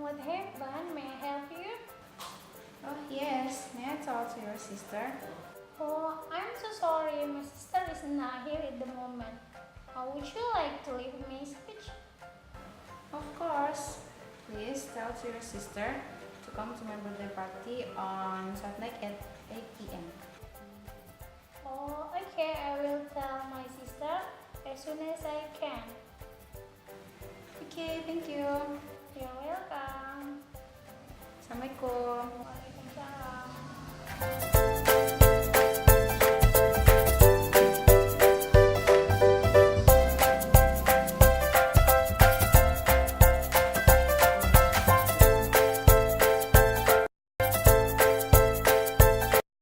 What happened? May I help you? Oh, yes. May I talk to your sister? Oh, I'm so sorry. My sister is not here at the moment. Would you like to leave a message? Of course. Please tell to your sister to come to my birthday party on Saturday at 8 p.m. Oh, okay. I will tell my sister as soon as I can. Okay, thank you. You're welcome. Assalamualaikum. Waalaikumsalam.